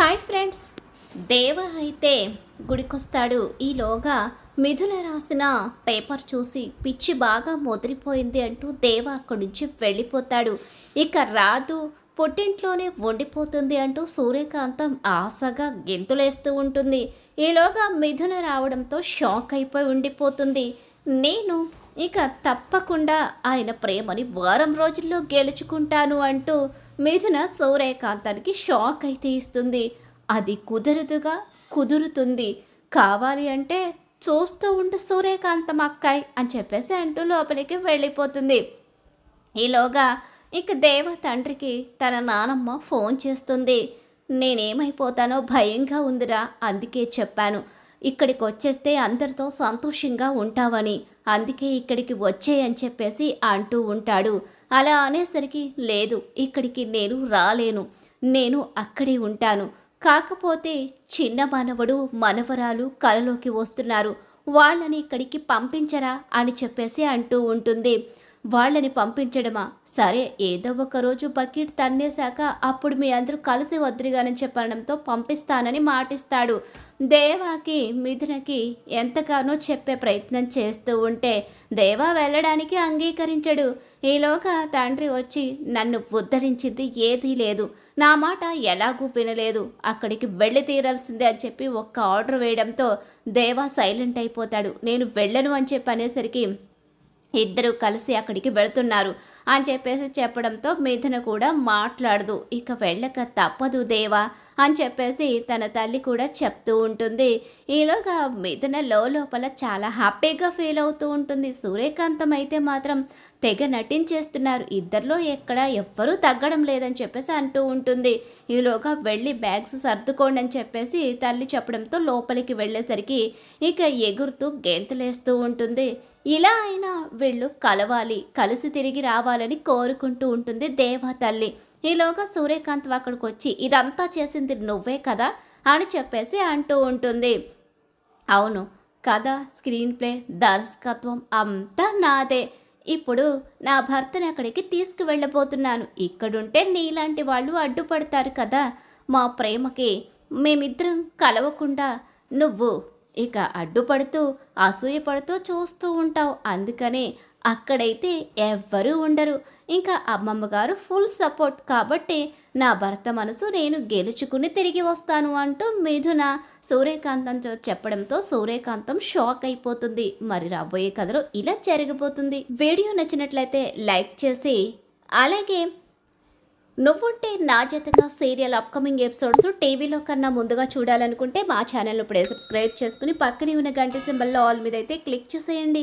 Hi friends. దేవ అయితే గుడికొస్తాడు. ఈలోగా మిథున రాసిన పేపర్ చూసి పిచ్చి బాగా ముదిరిపోయింది అంటూ దేవ అక్కడి నుంచి వెళ్ళిపోతాడు. ఇక రాదు పుట్టింట్లోనే వండిపోతుంది అంటూ సూర్యకాంతం ఆశగా గెంతులేస్తూ ఉంటుంది. ఈలోగా మిథున రావడంతో షాక్ అయిపోయి ఉండిపోతుంది. నేను ఇక తప్పకుండా ఆయన ప్రేమని వారం రోజుల్లో గెలుచుకుంటాను అంటూ మిథున సూర్యకాంతానికి షాక్ అయితే ఇస్తుంది. అది కుదరదుగా, కుదురుతుంది. కావాలి అంటే చూస్తూ ఉండు సూర్యకాంతం అక్కాయ్ అని చెప్పేసి అంటూ లోపలికి వెళ్ళిపోతుంది. ఈలోగా ఇక దేవ తండ్రికి తన నానమ్మ ఫోన్ చేస్తుంది. నేనేమైపోతానో భయంగా ఉందిరా, అందుకే చెప్పాను ఇక్కడికి వచ్చేస్తే అందరితో సంతోషంగా ఉంటావని, అందుకే ఇక్కడికి వచ్చేయని చెప్పేసి అంటూ ఉంటాడు. అలా అనేసరికి లేదు ఇక్కడికి నేను రాలేను, నేను అక్కడే ఉంటాను. కాకపోతే చిన్న మనవడు మనవరాలు కలలోకి వస్తున్నారు, వాళ్ళని ఇక్కడికి పంపించరా అని చెప్పేసి అంటూ ఉంటుంది. వాళ్ళని పంపించడమా, సరే ఏదో ఒక రోజు బకెట్ తన్నేశాక అప్పుడు మీ అందరూ కలిసి వద్దురుగానని చెప్పడంతో పంపిస్తానని మాటిస్తాడు. దేవాకి మిథునకి ఎంతగానో చెప్పే ప్రయత్నం చేస్తూ ఉంటే దేవా వెళ్ళడానికి అంగీకరించడు. ఈలోగా తండ్రి వచ్చి నన్ను ఉద్ధరించింది ఏదీ లేదు, నా మాట ఎలాగూ వినలేదు, అక్కడికి వెళ్ళి తీరాల్సిందే అని చెప్పి ఒక్క ఆర్డర్ వేయడంతో దేవా సైలెంట్ అయిపోతాడు. నేను వెళ్ళను అని చెప్పి అనేసరికి ఇద్దరు కలిసి అక్కడికి వెళుతున్నారు అని చెప్పేసి చెప్పడంతో మిథున కూడా మాట్లాడదు. ఇక వెళ్ళక తప్పదు దేవా అని చెప్పేసి తన తల్లి కూడా చెప్తూ ఉంటుంది. ఈలోగా మిథున లోపల చాలా హ్యాపీగా ఫీల్ అవుతూ ఉంటుంది. సూర్యకాంతం అయితే మాత్రం తెగ నటించేస్తున్నారు, ఇద్దరిలో ఎవ్వరూ తగ్గడం లేదని చెప్పేసి అంటూ ఉంటుంది. ఈలోగా వెళ్ళి బ్యాగ్స్ సర్దుకోండి అని చెప్పేసి తల్లి చెప్పడంతో లోపలికి వెళ్ళేసరికి ఇక ఎగురుతూ గెంతులేస్తూ ఉంటుంది. ఇలా అయినా వీళ్ళు కలవాలి, కలిసి తిరిగి రావాలని కోరుకుంటూ ఉంటుంది దేవా తల్లి. ఈలోగా సూర్యకాంత్ అక్కడికి వచ్చి ఇదంతా చేసింది నువ్వే కదా అని చెప్పేసి అంటూ ఉంటుంది. అవును, కథ, స్క్రీన్ ప్లే, దర్శకత్వం అంతా నాదే. ఇప్పుడు నా భర్తని అక్కడికి తీసుకువెళ్ళబోతున్నాను. ఇక్కడుంటే నీలాంటి వాళ్ళు అడ్డుపడతారు కదా మా ప్రేమకి, మేమిద్దరం కలవకుండా నువ్వు ఇక అడ్డుపడుతూ అసూయపడుతూ చూస్తూ ఉంటావు. అందుకనే అక్కడైతే ఎవ్వరూ ఉండరు. ఇంకా అమ్మమ్మ గారు ఫుల్ సపోర్ట్ కాబట్టి నా భర్త మనసు నేను గెలుచుకుని తిరిగి వస్తాను అంటూ మిథున సూర్యకాంతంతో చెప్పడంతో సూర్యకాంతం షాక్ అయిపోతుంది. మరి రాబోయే కథలో ఇలా జరగబోతుంది. వీడియో నచ్చినట్లయితే లైక్ చేసి, అలాగే నువ్వుంటే నా జతగా సీరియల్ అప్కమింగ్ ఎపిసోడ్స్ టీవీలో కన్నా ముందుగా చూడాలనుకుంటే మా ఛానల్ ఇప్పుడే సబ్స్క్రైబ్ చేసుకుని పక్కనే ఉన్న గంట సింబల్లో ఆల్ మీద అయితే క్లిక్ చేసేయండి.